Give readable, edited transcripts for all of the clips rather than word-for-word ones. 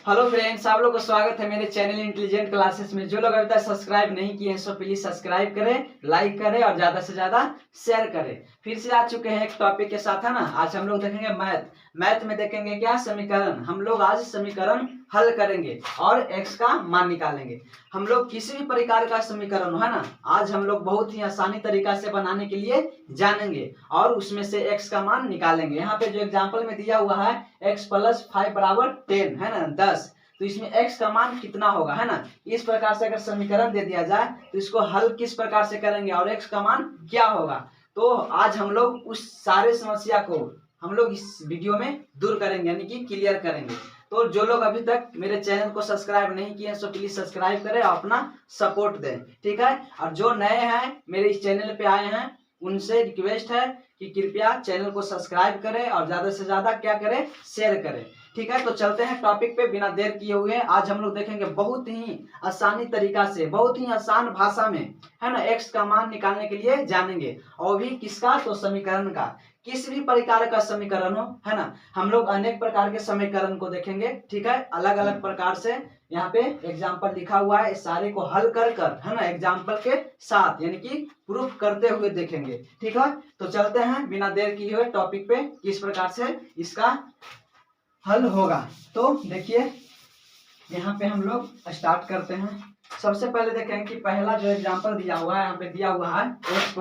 Hello friends, आप लोग का स्वागत है मेरे चैनल इंटेलिजेंट क्लासेस में। जो लोग अभी तक सब्सक्राइब नहीं किए हैं सो प्लीज सब्सक्राइब करें, लाइक करें और ज्यादा से ज्यादा शेयर करें। फिर से आ चुके हैं एक टॉपिक के साथ, है ना। आज हम लोग देखेंगे मैथ में देखेंगे क्या समीकरण। हम लोग आज समीकरण हल करेंगे और एक्स का मान निकालेंगे। हम लोग किसी भी प्रकार का समीकरण हो, है ना, आज हम लोग बहुत ही आसानी तरीका से बनाने के लिए जानेंगे और उसमें से एक्स का मान निकालेंगे। यहाँ पे जो एग्जाम्पल में दिया हुआ है x + 5 = 10, है ना, 10। तो इसमें x का मान कितना होगा, है ना। इस प्रकार से अगर समीकरण दे दिया जाए तो इसको हल किस प्रकार से करेंगे और x का मान क्या होगा। तो आज हम लोग उस सारे समस्या को हम लोग इस वीडियो में दूर करेंगे, यानी कि क्लियर करेंगे। तो जो लोग अभी तक मेरे चैनल को सब्सक्राइब नहीं किए हैं सो प्लीज सब्सक्राइब करें और अपना सपोर्ट दें, ठीक है। और जो नए हैं मेरे इस चैनल पे आए हैं उनसे रिक्वेस्ट है कि कृपया चैनल को सब्सक्राइब करें और ज्यादा से ज्यादा क्या करें, शेयर करें, ठीक है। तो चलते हैं टॉपिक पे बिना देर किए हुए। आज हम लोग देखेंगे बहुत ही आसानी तरीका से, बहुत ही आसान भाषा में, है ना, एक्स का मान निकालने के लिए जानेंगे। और भी किसका, तो समीकरण का। किसी भी प्रकार का समीकरण हो, है ना, हम लोग अनेक प्रकार के समीकरण को देखेंगे, ठीक है, अलग अलग प्रकार से। यहाँ पे एग्जाम्पल लिखा हुआ है, इस सारे को हल कर कर, है ना, एग्जाम्पल के साथ यानी कि प्रूफ करते हुए देखेंगे, ठीक है। तो चलते हैं बिना देर किए हुए टॉपिक पे, किस प्रकार से इसका हल होगा। तो देखिए यहाँ पे हम लोग स्टार्ट करते हैं। सबसे पहले देखें कि पहला जो एग्जांपल दिया हुआ है, यहाँ पे दिया हुआ है x +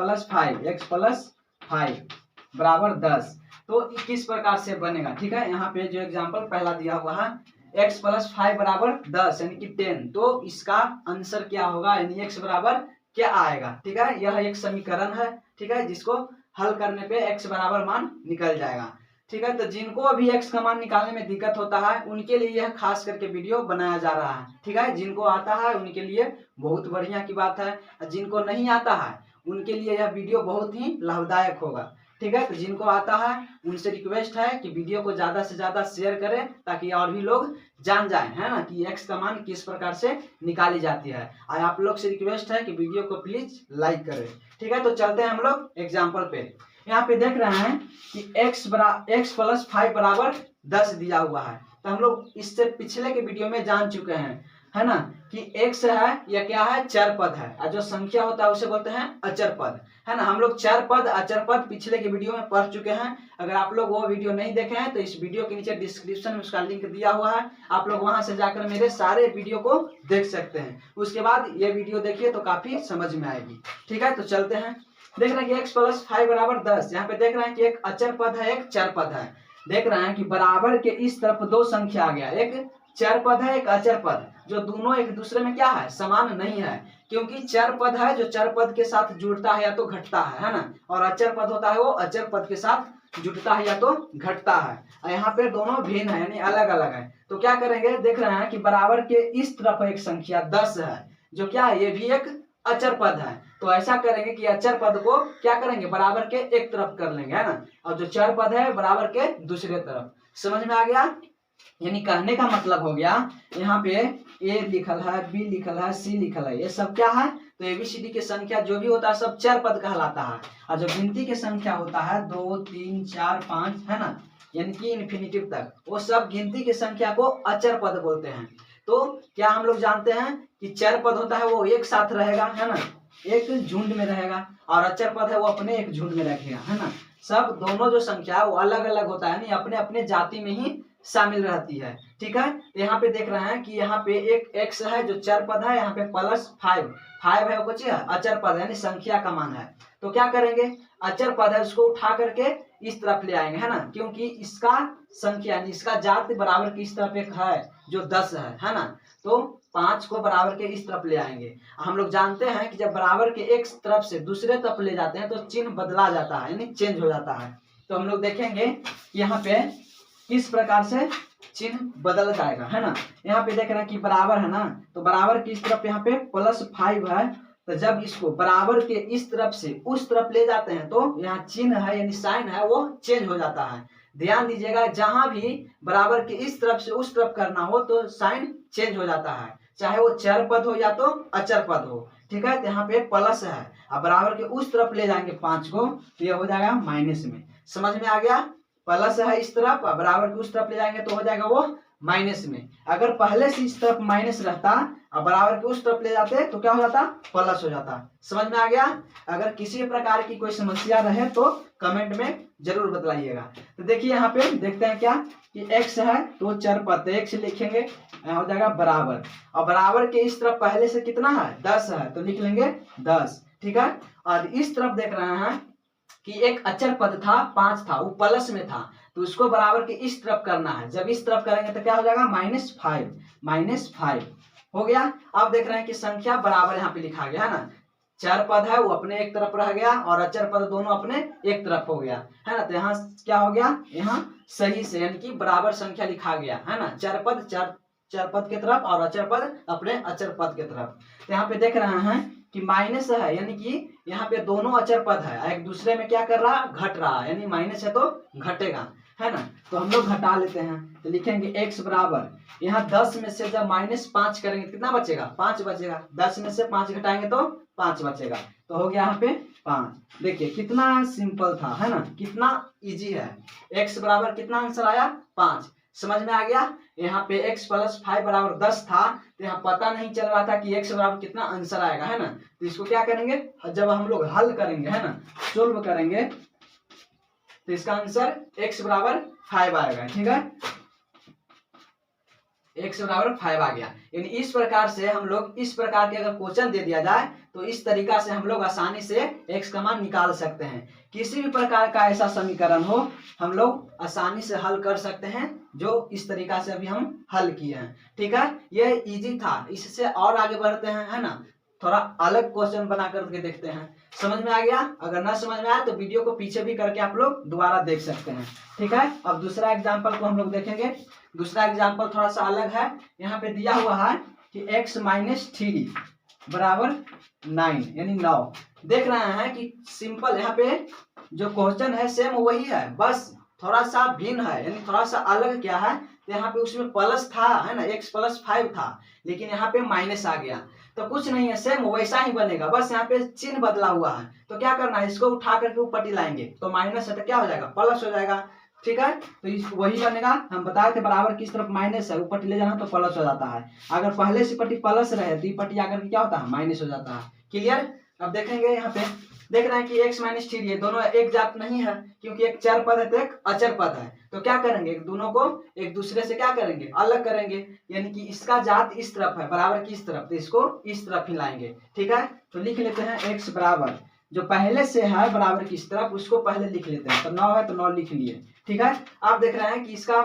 5 = 10। तो किस प्रकार से बनेगा, ठीक है। यहाँ पे जो एग्जांपल पहला दिया हुआ है x + 5 = 10 यानी कि 10। तो इसका आंसर क्या होगा, यानी x बराबर क्या आएगा, ठीक है। यह एक समीकरण है, ठीक है, जिसको हल करने पे x बराबर मान निकल जाएगा, ठीक है। तो जिनको अभी x का मान निकालने में दिक्कत होता है उनके लिए यह खास करके वीडियो बनाया जा रहा है, ठीक है। जिनको आता है उनके लिए बहुत बढ़िया की बात है, जिनको नहीं आता है उनके लिए यह वीडियो बहुत ही लाभदायक होगा, ठीक है। तो जिनको आता है उनसे रिक्वेस्ट है कि वीडियो को ज्यादा से ज्यादा शेयर करें ताकि और भी लोग जान जाए, है ना, कि एक्स का मान किस प्रकार से निकाली जाती है। और आप लोग से रिक्वेस्ट है कि वीडियो को प्लीज लाइक करें, ठीक है। तो चलते हैं हम लोग एग्जाम्पल पे। यहाँ पे देख रहे हैं कि x + 5 = 10 दिया हुआ है। तो हम लोग इससे पिछले के वीडियो में जान चुके हैं, है ना, कि x है या क्या है, चर पद है, और जो संख्या होता है उसे बोलते हैं अचर पद, है ना। हम लोग चर पद अचर पद पिछले के वीडियो में पढ़ चुके हैं। अगर आप लोग वो वीडियो नहीं देखे हैं तो इस वीडियो के नीचे डिस्क्रिप्शन में उसका लिंक दिया हुआ है, आप लोग वहां से जाकर मेरे सारे वीडियो को देख सकते हैं। उसके बाद ये वीडियो देखिए तो काफी समझ में आएगी, ठीक है। तो चलते हैं, देख रहे हैं कि x + 5 = 10। यहाँ पे देख रहे हैं कि एक अचर पद है, एक चर पद है। देख रहे हैं कि बराबर के इस तरफ दो संख्या आ गया, एक चर पद है एक अचर पद, जो दोनों एक दूसरे में क्या है, समान नहीं है। क्योंकि चर पद है जो चर पद के साथ जुड़ता है या तो घटता है ना, और अचर पद होता है वो अचर पद के साथ जुड़ता है या तो घटता है। और यहाँ पे दोनों भिन्न है यानी अलग अलग है। तो क्या करेंगे, देख रहे हैं कि बराबर के इस तरफ एक संख्या 10 है, जो क्या है, ये भी एक अचर पद है। तो ऐसा करेंगे कि अचर पद को क्या करेंगे, बराबर के एक तरफ कर लेंगे, है ना, और जो चर पद है बराबर के दूसरे तरफ। समझ में आ गया। यानी कहने का मतलब हो गया, यहाँ पे a लिखल है, b लिखल है, c लिखल है, ये सब क्या है, तो ABCD की संख्या जो भी होता है सब चर पद कहलाता है। और जो गिनती की संख्या होता है 2 3 4 5, है ना, यानी कि इन्फिनिटिव तक, वो सब गिनती की संख्या को अचर पद बोलते हैं। तो क्या हम लोग जानते हैं कि चर पद होता है वो एक साथ रहेगा, है ना, एक झुंड में रहेगा, और अचर पद है वो अपने एक झुंड में रखेगा, है ना। सब दोनों जो संख्या है वो अलग अलग होता है, यानी अपने अपने जाति में ही शामिल रहती है, ठीक है। तो यहाँ पे देख रहे हैं कि यहाँ पे एक x है जो चर पद है, यहाँ पे +5 है वो कुछ अचर पद है यानी संख्या का मान है। तो क्या करेंगे, अचर पद है उसको उठा करके इस तरफ ले आएंगे, है ना, क्योंकि इसका संख्या यानी इसका जाति बराबर की इस तरफ एक है जो 10 है ना। तो 5 को बराबर के इस तरफ ले आएंगे। हम लोग जानते हैं कि जब बराबर के एक तरफ से दूसरे तरफ ले जाते हैं तो चिन्ह बदला जाता है यानी चेंज हो जाता है। तो हम लोग देखेंगे यहाँ पे किस प्रकार से चिन्ह बदल जाएगा, है ना। यहाँ पे देख रहे हैं कि बराबर है ना, तो बराबर की इस तरफ यहाँ पे +5 है। तो जब इसको बराबर के इस तरफ से उस तरफ ले जाते हैं तो यहाँ चिन्ह है यानी साइन है वो चेंज हो जाता है। ध्यान दीजिएगा, जहां भी बराबर के इस तरफ से उस तरफ करना हो तो साइन चेंज हो जाता है, चाहे वो चर पद हो या तो अचर पद हो, ठीक है। तो यहाँ पे प्लस है, अब बराबर के उस तरफ ले जाएंगे 5 को तो ये हो जाएगा माइनस में। समझ में आ गया, प्लस है इस तरफ, बराबर के उस तरफ ले जाएंगे तो हो जाएगा वो माइनस में। अगर पहले से इस तरफ माइनस रहता और बराबर के उस तरफ ले जाते तो क्या हो जाता, प्लस हो जाता। समझ में आ गया। अगर किसी प्रकार की कोई समस्या रहे तो कमेंट में जरूर बताइएगा। तो देखिए यहाँ पे देखते हैं क्या कि x है तो चर पद, x लिखेंगे, यहाँ हो जाएगा बराबर, और बराबर के इस तरफ पहले से कितना है 10 है तो लिख लेंगे 10, ठीक है। और इस तरफ देख रहे हैं कि एक अचर पद था 5 था, वो प्लस में था, तो उसको बराबर के इस तरफ करना है। जब इस तरफ करेंगे तो क्या हो जाएगा -5 हो गया। अब देख रहे हैं कि संख्या बराबर यहाँ पे लिखा गया है ना, चर पद है वो अपने एक तरफ रह गया और अचर पद दोनों अपने एक तरफ हो गया है ना। तो यहाँ क्या हो गया, यहाँ सही से यानी कि बराबर संख्या लिखा गया है ना, चर पद के तरफ और अचर पद अपने अचर पद के तरफ। तो यहाँ पे देख रहे हैं कि माइनस है यानी कि यहाँ पे दोनों अचर पद है, एक दूसरे में क्या कर रहा, घट रहा, यानी माइनस है तो घटेगा है ना। तो हम लोग घटा लेते हैं, तो लिखेंगे x बराबर, यहाँ 10 में से जब -5 करेंगे कितना बचेगा, 5 बचेगा। 10 में से 5 घटाएंगे तो 5 बचेगा, तो हो गया यहाँ पे 5। देखिए कितना सिंपल था है ना, कितना इजी है। x बराबर कितना आंसर आया 5। समझ में आ गया। यहाँ पे x + 5 बराबर 10 था, तो यहाँ पता नहीं चल रहा था कि x बराबर कितना आंसर आएगा है ना। तो इसको क्या करेंगे, जब हम लोग हल करेंगे है ना, सोल्व करेंगे, तो इसका आंसर x बराबर 5 आएगा, ठीक है। x बराबर 5 आ गया। यानी इस प्रकार से हम लोग, इस प्रकार के अगर क्वेश्चन दे दिया जाए तो इस तरीका से हम लोग आसानी से x का मान निकाल सकते हैं। किसी भी प्रकार का ऐसा समीकरण हो हम लोग आसानी से हल कर सकते हैं, जो इस तरीका से अभी हम हल किए हैं, ठीक है। ये इजी था, इससे और आगे बढ़ते हैं है ना, थोड़ा अलग क्वेश्चन बना करके देखते हैं। समझ में आ गया। अगर ना समझ में आया तो वीडियो को पीछे भी करके आप लोग दोबारा देख सकते हैं, ठीक है। अब दूसरा एग्जांपल को हम लोग देखेंगे। दूसरा एग्जांपल थोड़ा सा अलग है। यहाँ पे दिया हुआ है कि x - 3 बराबर 9 यानी 9। देख रहे हैं कि सिंपल यहाँ पे जो क्वेश्चन है सेम वही है, बस थोड़ा सा भिन्न है, यानी थोड़ा सा अलग क्या है, तो यहाँ पे उसमें प्लस था है ना, x + 5 था, लेकिन यहाँ पे माइनस आ गया। तो कुछ नहीं है, सेम वैसा ही बनेगा, बस यहाँ पे चिन्ह बदला हुआ है। तो क्या करना है, इसको उठा करके ऊपर लाएंगे, तो माइनस है तो क्या हो जाएगा, प्लस हो जाएगा, ठीक है। तो वही बनेगा, हम बताए थे बराबर किस तरफ माइनस है, ऊपर ले जाना तो प्लस हो जाता है। अगर पहले से पट्टी प्लस रहे तो पट्टी आकर के क्या होता है, माइनस हो जाता है। क्लियर। अब देखेंगे यहाँ पे देख रहे हैं कि x - 3 ये दोनों एक जात नहीं है, क्योंकि एक चर पद है तो एक अचर पद है। तो क्या करेंगे, दोनों को एक दूसरे से क्या करेंगे, अलग करेंगे, यानी कि इसका जात इस तरफ है बराबर की इस तरफ, तो इसको इस तरफ ही लाएंगे, ठीक है। तो लिख लेते हैं x बराबर, जो पहले से है बराबर की इस तरफ उसको पहले लिख लेते हैं। तो 9 है तो 9 लिख लिए, ठीक है। आप देख रहे हैं कि इसका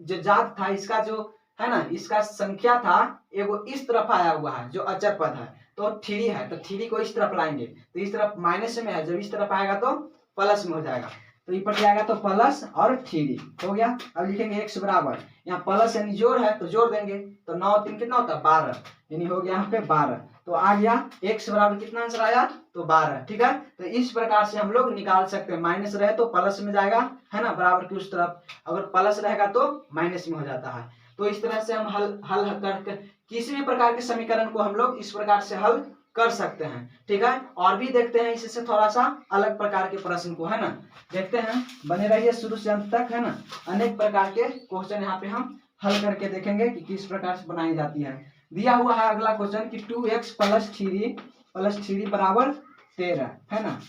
जो जात था, इसका जो है ना, इसका संख्या था एगो इस तरफ आया हुआ है जो अचर पद है, तो 3 है, तो 3 को इस तरफ लाएंगे, तो इस तरफ माइनस में है, जब इस तरफ आएगा तो प्लस में हो जाएगा, तो ये पर आएगा तो प्लस और 3 हो गया। अब लिखेंगे x बराबर, यहाँ प्लस यानी जोड़ है तो जोड़ देंगे, तो 9 3 कितना होता है 12, यानी हो गया यहाँ पे 12। तो आ गया x बराबर कितना आंसर आया, तो 12, ठीक है। तो इस प्रकार से हम लोग निकाल सकते हैं, माइनस रहे तो प्लस में जाएगा है ना, बराबर की उस तरफ, अगर प्लस रहेगा तो माइनस में हो जाता है। तो इस तरह से हम हल करके किसी भी प्रकार के समीकरण को हम लोग इस प्रकार से हल कर सकते हैं, ठीक है। और भी देखते हैं इससे थोड़ा सा अलग प्रकार के प्रश्न को है ना, देखते हैं, बने रहिए शुरू से अंत तक है ना। अनेक प्रकार के क्वेश्चन यहाँ पे हम हल करके देखेंगे कि किस प्रकार से बनाई जाती है। दिया हुआ है अगला क्वेश्चन कि 2x + 3 बराबर 13 है ना,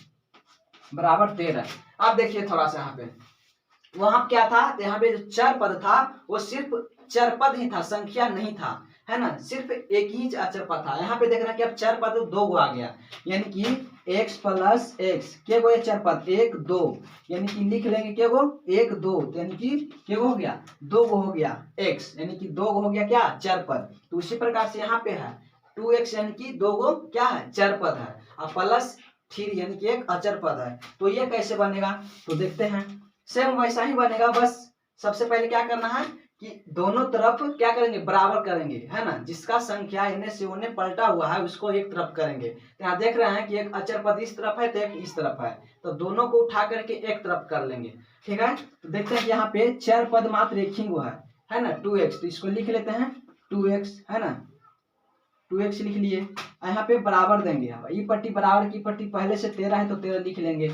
बराबर 13। अब देखिए थोड़ा सा यहाँ पे, वहां क्या था, यहाँ पे जो चर पद था वो सिर्फ चर पद ही था, संख्या नहीं था है ना, सिर्फ एक ही अचर पद था। यहाँ पे देख रहे हैं कि अब चर पद 2 गो आ गया, यानी कि x + x के गो चर पद 1 2, यानी कि लिख लेंगे के गो 1 2, यानी कि के गो हो गया 2 गो हो गया x, यानी कि 2 गो हो गया क्या चर पद। तो उसी प्रकार से यहाँ पे है 2x यानी कि 2 गो क्या है चर पद है, और +3 यानी कि एक अचर पद है। तो ये कैसे बनेगा, तो देखते हैं, सेम वैसा ही बनेगा, बस सबसे पहले क्या करना है कि दोनों तरफ क्या करेंगे, बराबर करेंगे है ना, जिसका संख्या इन्हें से उन्हें पलटा हुआ है उसको एक तरफ करेंगे। तो यहाँ देख रहे हैं कि एक अचर पद इस तरफ है तो एक इस तरफ है, तो दोनों को उठा करके एक तरफ कर लेंगे, ठीक है। तो देखते हैं कि यहाँ पे चर पद मात्र एक ही वो है ना 2x, तो इसको लिख लेते हैं 2x है ना, 2x लिख लिए। यहाँ पे बराबर देंगे, अब ई पट्टी बराबर की पट्टी पहले से 13 है तो 13 लिख लेंगे।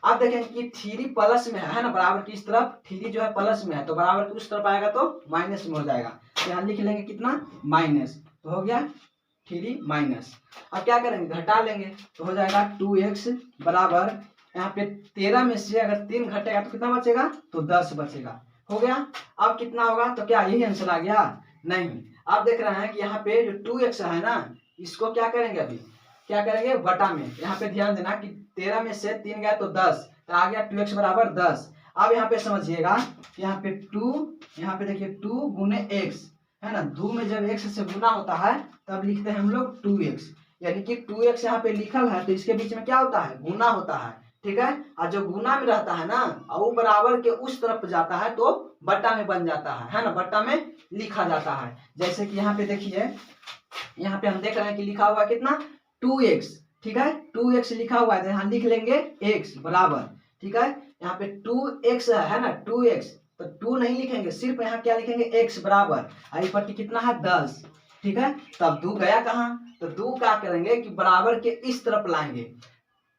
अब देखेंगे कि 3 प्लस में है ना, बराबर की इस तरफ 3 जो है प्लस में है तो बराबर की उस तरफ आएगा तो माइनस में हो जाएगा। तो यहाँ लिख लेंगे कितना, माइनस, तो हो गया 3 माइनस। अब क्या करेंगे, घटा लेंगे तो हो जाएगा 2x बराबर, यहाँ पे 13 में से अगर 3 घटेगा तो कितना बचेगा, तो 10 बचेगा। हो गया। अब कितना होगा, तो क्या यही आंसर आ गया, नहीं। आप देख रहे हैं कि यहाँ पे जो 2x है ना, इसको क्या करेंगे, अभी क्या करेंगे, बटा में। यहाँ पे ध्यान देना कि 13 में से 3 गया तो 10, तो आ गया 2x बराबर 10। अब यहाँ पे समझिएगा, यहाँ पे 2, यहाँ पे देखिए 2 गुने x है ना, 2 में जब x से गुना होता है तब लिखते हैं हम लोग 2x, यानी कि 2x यहाँ पे लिखल है तो इसके बीच में क्या होता है, गुना होता है, ठीक है। और जो गुना में रहता है ना, और वो बराबर के उस तरफ जाता है तो बट्टा में बन जाता है ना, बट्टा में लिखा जाता है। जैसे कि यहाँ पे देखिए, यहाँ पे हम देख रहे हैं कि लिखा हुआ है कितना, 2x, ठीक है, 2x लिखा हुआ है तो यहाँ लिख लेंगे x बराबर, ठीक है। यहाँ पे 2x है ना, 2x, तो 2 नहीं लिखेंगे, सिर्फ यहाँ क्या लिखेंगे, x बराबर, आई पट्टी कितना है 10, ठीक है। तब 2 गया कहाँ, तो 2 क्या करेंगे कि बराबर के इस तरफ लाएंगे,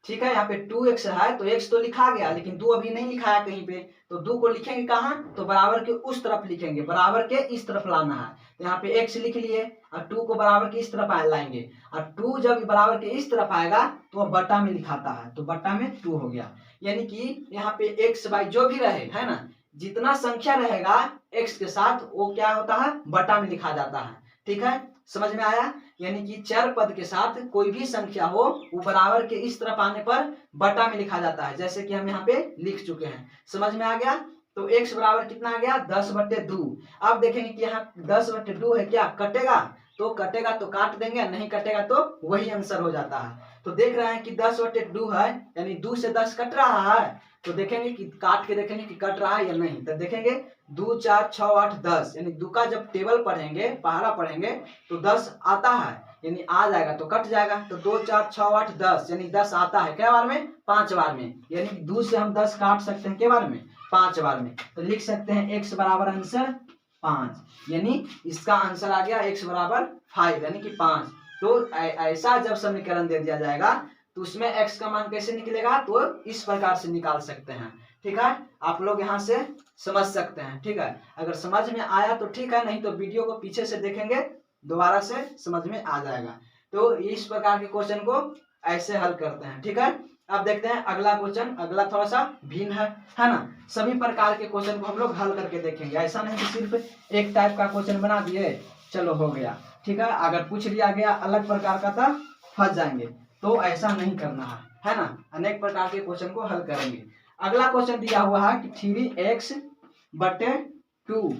ठीक है। यहाँ पे 2x है तो x तो लिखा गया, लेकिन 2 अभी नहीं लिखा है कहीं पे, तो 2 को लिखेंगे कहाँ, तो बराबर के उस तरफ लिखेंगे, बराबर के इस तरफ लाना है। तो यहाँ पे x लिख लिए और 2 को बराबर के इस तरफ लाएंगे, और 2 जब बराबर के इस तरफ आएगा तो वह बट्टा में लिखाता है, तो बट्टा में 2 हो गया। यानी कि यहाँ पे x y जो भी रहे है ना, जितना संख्या रहेगा x के साथ वो क्या होता है, बट्टा में लिखा जाता है, ठीक है। समझ में आया, यानी कि चर पद के साथ कोई भी संख्या हो वो बराबर के इस तरफ आने पर बटा में लिखा जाता है, जैसे कि हम यहाँ पे लिख चुके हैं। समझ में आ गया। तो x बराबर कितना आ गया, 10/2। अब देखेंगे कि यहाँ 10/2 है, क्या कटेगा, तो कटेगा तो काट देंगे, नहीं कटेगा तो वही आंसर हो जाता है। तो देख रहे हैं कि 10/2 है, यानी 2 से 10 कट रहा है, तो देखेंगे कि काट के देखेंगे कि कट रहा है या नहीं। तो देखेंगे 2 4 6 8 10, यानी 2 का जब टेबल पढ़ेंगे, पहाड़ा पढ़ेंगे तो 10 आता है, यानी आ जाएगा तो कट जाएगा। तो 2 4 6 8 10, यानी 10 आता है क्या बार में, 5 बार में, यानी 2 से हम 10 काट सकते हैं क्या बार में, 5 बार में। तो लिख सकते हैं x बराबर आंसर 5, यानी इसका आंसर आ गया x बराबर 5, यानी कि 5। तो ऐसा जब समीकरण दे दिया जाएगा तो उसमें x का मान कैसे निकलेगा, तो इस प्रकार से निकाल सकते हैं, ठीक है। आप लोग यहाँ से समझ सकते हैं, ठीक है। अगर समझ में आया तो ठीक है, नहीं तो वीडियो को पीछे से देखेंगे, दोबारा से समझ में आ जाएगा। तो इस प्रकार के क्वेश्चन को ऐसे हल करते हैं, ठीक है। अब देखते हैं अगला क्वेश्चन, अगला थोड़ा सा भिन्न है ना। सभी प्रकार के क्वेश्चन को हम लोग हल करके देखेंगे, ऐसा नहीं कि सिर्फ एक टाइप का क्वेश्चन बना दिए चलो हो गया, ठीक है। अगर पूछ लिया गया अलग प्रकार का तो फंस जाएंगे, तो ऐसा नहीं करना है ना। अनेक प्रकार के क्वेश्चन को हल करेंगे। अगला क्वेश्चन दिया हुआ है कि 3x/2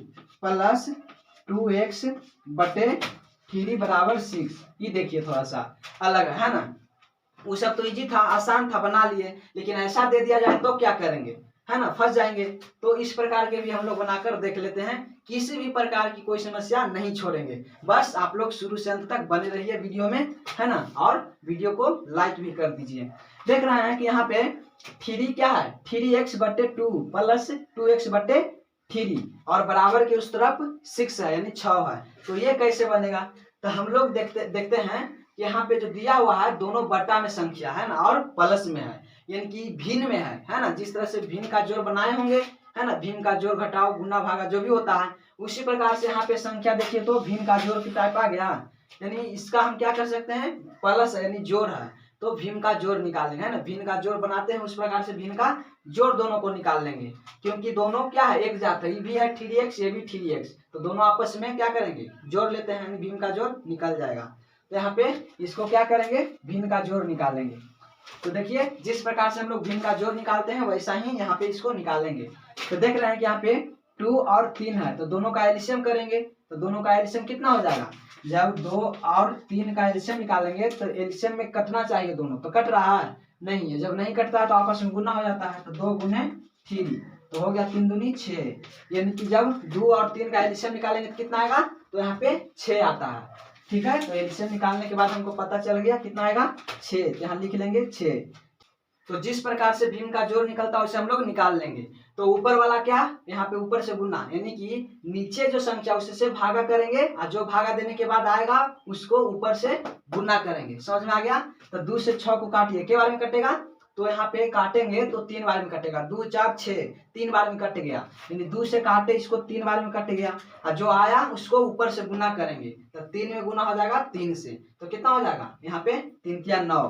प्लस 2x/3 बराबर 6। ये देखिए थोड़ा सा अलग है ना, वो सब तो इजी था, आसान था, बना लिए, लेकिन ऐसा दे दिया जाए तो क्या करेंगे, है ना, फंस जाएंगे। तो इस प्रकार के भी हम लोग बनाकर देख लेते हैं, किसी भी प्रकार की कोई समस्या नहीं छोड़ेंगे। बस आप लोग शुरू से अंत तक बने रहिए वीडियो में, है ना, और वीडियो को लाइक भी कर दीजिए। देख रहे हैं कि यहाँ पे 3 क्या है, 3x/2 प्लस 2x/3 और बराबर के उस तरफ 6 है, यानी 6 है। तो ये कैसे बनेगा, तो हम लोग देखते हैं कि यहाँ पे जो दिया हुआ है दोनों बटा में संख्या है ना, और प्लस में है, यानी कि भिन्न में है ना। जिस तरह से भिन्न का जोड़ बनाए होंगे, है ना, भिन्न का जोड़ घटाओ गुना भागा जो भी होता है, उसी प्रकार से यहाँ पे संख्या देखिए तो भिन्न का जोड़ की टाइप आ गया, यानी इसका हम क्या कर सकते हैं, प्लस यानी जोड़ है तो भिन्न का जोड़ निकालेंगे, है ना। भिन्न का जोड़ बनाते हैं उस प्रकार से भिन्न का जोड़ दोनों को निकाल लेंगे, क्योंकि दोनों क्या है, एक जात है, ये भी है 3x ये भी 3x, तो दोनों आपस में क्या करेंगे, जोड़ लेते हैं, यानी भिन्न का जोड़ निकल जाएगा। तो यहाँ पे इसको क्या करेंगे, भिन्न का जोड़ निकालेंगे। तो देखिए जिस प्रकार से हम लोग भिन्न का जोड़ निकालते हैं वैसा ही यहाँ पे इसको निकालेंगे। तो देख रहे हैं कि यहाँ पे 2 और 3 है, तो दोनों का एलसीएम करेंगे, तो दोनों का एलसीएम कितना हो जाएगा, जब 2 और 3 का एलसीएम निकालेंगे तो एलसीएम में कटना चाहिए दोनों, तो कट रहा है नहीं है, जब नहीं कटता है तो आपस में गुना हो जाता है, तो 2 गुने 3 तो हो गया 3 दूनी 6, यानी कि जब 2 और 3 का एलसीएम निकालेंगे तो कितना आएगा, तो यहाँ पे 6 आता है, ठीक है। तो एलसीएम निकालने के बाद हमको पता चल गया कितना आएगा 6, यहाँ लिख लेंगे 6। तो जिस प्रकार से भिन्न का जोड़ निकलता है उसे हम लोग निकाल लेंगे। तो ऊपर वाला क्या, यहाँ पे ऊपर से गुना, यानी कि नीचे जो संख्या उससे भागा करेंगे और जो भागा देने के बाद आएगा उसको ऊपर से गुना करेंगे। समझ में आ गया। तो 2 से 6 को काटिए, के बार में कटेगा, तो यहाँ पे काटेंगे तो 3 बार में कटेगा, 2 4 6, 3 बार में कट गया, यानी 2 से काटे इसको 3 बार में कट गया, और जो आया उसको ऊपर से गुना करेंगे तो 3 में गुना हो जाएगा 3 से, तो कितना हो जाएगा यहाँ पे 3 तिया 9।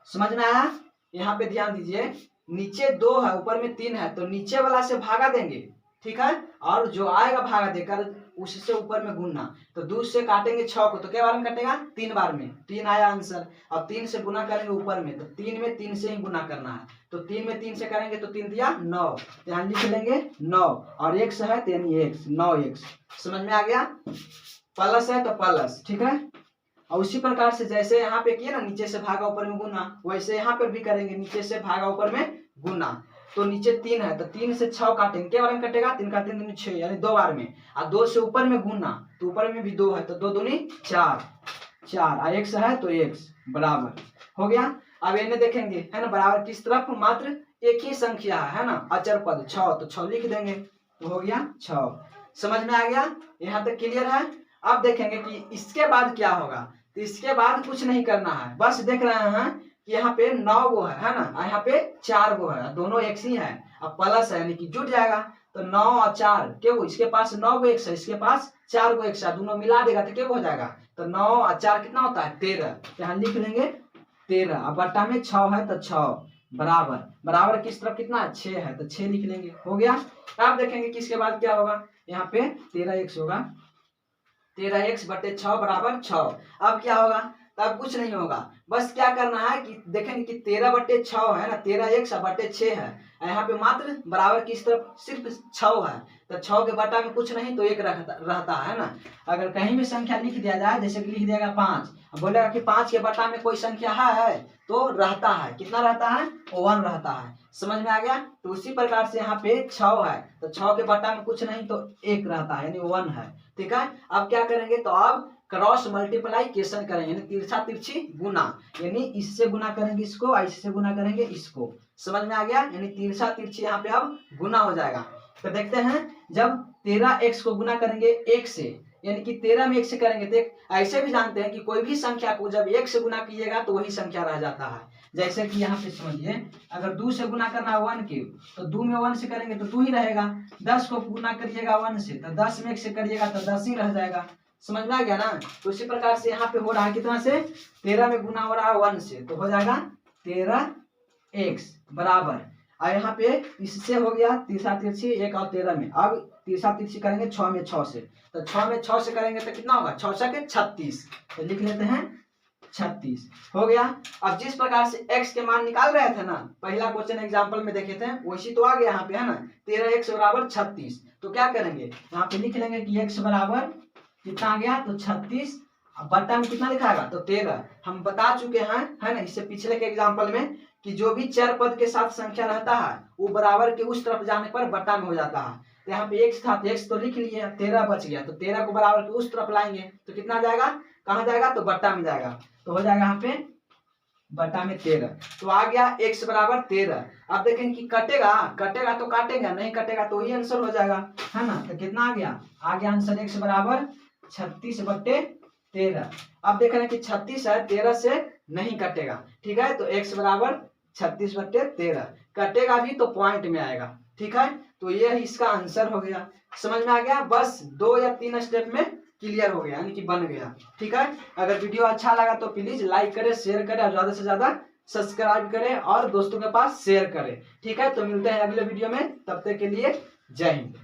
समझ में आया। यहाँ पे ध्यान दीजिए, नीचे 2 है ऊपर में 3 है, तो नीचे वाला से भागा देंगे, ठीक है, और जो आएगा भागा देकर उससे ऊपर में गुना, तो 2 से काटेंगे 6 को, तो क्या बार में कटेगा 3 बार में, 3 आया आंसर, और 3 से गुना करेंगे ऊपर में, तो 3 में 3 से ही गुना करना है, तो 3 में 3 से करेंगे तो 3 दिया 9, यहाँ लिख लेंगे 9, और x है तो यानी x 9x। समझ में आ गया। प्लस है तो प्लस, ठीक है। और उसी प्रकार से जैसे यहाँ पे किए ना नीचे से भागा ऊपर में गुना, वैसे यहाँ पर भी करेंगे, नीचे से भागा ऊपर में गुना, तो नीचे 3 है तो 3 से 6 काटेंगे, क्या बार में कटेगा, 3 का 3 6, यानी 2 बार में, और 2 से ऊपर में गुना, तो ऊपर में भी 2 है तो 2 दूनी 4, 4 और x है तो x बराबर हो गया। अब इन्हें देखेंगे, है ना, बराबर किस तरफ मात्र एक ही संख्या है ना, अचर पद 6, तो 6 लिख देंगे, तो हो गया 6। समझ में आ गया, यहाँ तक क्लियर है। अब देखेंगे कि इसके बाद क्या होगा, तो इसके बाद कुछ नहीं करना है, बस देख रहे हैं कि यहाँ पे 9 गो है ना, यहाँ पे 4 गो है, दोनों x ही है, अब प्लस है यानी कि जुट जाएगा, तो 9 और 4 क्यों, इसके पास 9 गो x है, इसके पास 4 गो x है, दोनों मिला देगा तो क्या हो जाएगा, तो 9 और 4 कितना होता है 13, यहाँ लिख लेंगे 13, अब बट्टा में 6 है तो 6 बराबर, बराबर किस तरफ कितना 6 है तो 6 लिख लेंगे, हो गया। अब देखेंगे कि इसके बाद क्या होगा, यहाँ पे 13x होगा, 13x बटे 6 बराबर 6। अब क्या होगा, तब कुछ नहीं होगा, बस क्या करना है कि देखेंगे कि 13 बटे 6 है ना, 13x बटे 6 है, यहाँ पे मात्र बराबर किस तरफ सिर्फ 6 है, तो 6 के बटा में कुछ नहीं तो 1 रहता है ना। अगर कहीं भी संख्या लिख दिया जाए, जैसे कि लिख दिया 5, बोलेगा कि 5 के बटा में कोई संख्या है तो रहता है, कितना रहता है 1 रहता है। समझ में आ गया। तो उसी प्रकार से यहाँ पे 6 है तो 6 के बटा में कुछ नहीं तो 1 रहता है, यानी 1 है, ठीक है। अब क्या करेंगे, तो अब क्रॉस मल्टीप्लाइकेशन करेंगे, यानी तिरछा तिरछी गुना, यानी इससे गुना करेंगे इसको, इससे गुना करेंगे इसको। समझ में आ गया, यानी तिरछा तिरछी यहाँ पे अब गुना हो जाएगा। तो देखते हैं, जब 13x को गुना करेंगे 1 से, यानी कि 13 में 1 से करेंगे, तो ऐसे भी जानते हैं कि कोई भी संख्या को जब 1 से गुना कीजिएगा तो वही संख्या रह जाता है। जैसे कि यहाँ पे समझिए, अगर 2 से गुना करना है 1 के, तो 2 में 1 से करेंगे तो 2 ही रहेगा, 10 को गुना करिएगा 1 से तो 10 में 1 से करिएगा तो 10 ही रह जाएगा। समझ में आ गया ना। तो इसी प्रकार से यहाँ पे हो रहा है कितना से, 13 में गुना हो रहा है 1 से, तो हो जाएगा 13x बराबर, और यहाँ पे इससे हो गया तीसरा तिरछी 1 और 13 में, अब तीसरा तिरछी करेंगे 6 में 6 से, तो 6 में 6 से करेंगे तो कितना होगा 6 के 36, तो लिख लेते हैं 36 हो गया। अब जिस प्रकार से x के मान निकाल रहे थे ना, पहला क्वेश्चन एग्जांपल में देखे थे, वैसी तो आ गया यहाँ पे, है ना, 13x बराबर 36। तो क्या करेंगे, यहाँ पे लिख लेंगे कि x बराबर कितना आ गया, तो 36, बट्टा में कितना लिखाएगा तो 13। हम बता चुके हैं, है ना, इससे पिछले के एग्जांपल में, कि जो भी चर पद के साथ संख्या रहता है वो बराबर के उस तरफ जाने पर बट्टा में हो जाता है। तो यहाँ पे x था, x तो लिख लिए, 13 बच गया, तो 13 को बराबर के उस तरफ लाएंगे तो कितना जाएगा, कहाँ जाएगा, तो बट्टा में जाएगा, तो हो जाएगा यहाँ पे बट्टा में 13। तो आ गया x बराबर 13। अब देखें कि कटेगा, कटेगा तो काटेगा, नहीं कटेगा तो वही आंसर हो जाएगा, है ना। तो कितना आ गया आंसर x बराबर 36 बट्टे 13। अब देख रहे हैं कि 36 है, 13 से नहीं कटेगा, ठीक है, तो x बराबर 36 बट्टे 13, कटेगा भी तो पॉइंट में आएगा, ठीक है। तो ये इसका आंसर हो गया। समझ में आ गया, बस 2 या 3 स्टेप में क्लियर हो गया, यानी कि बन गया, ठीक है। अगर वीडियो अच्छा लगा तो प्लीज लाइक करें, शेयर करें और ज्यादा से ज्यादा सब्सक्राइब करें और दोस्तों के पास शेयर करें, ठीक है। तो मिलते हैं अगले वीडियो में, तब तक के लिए जय हिंद।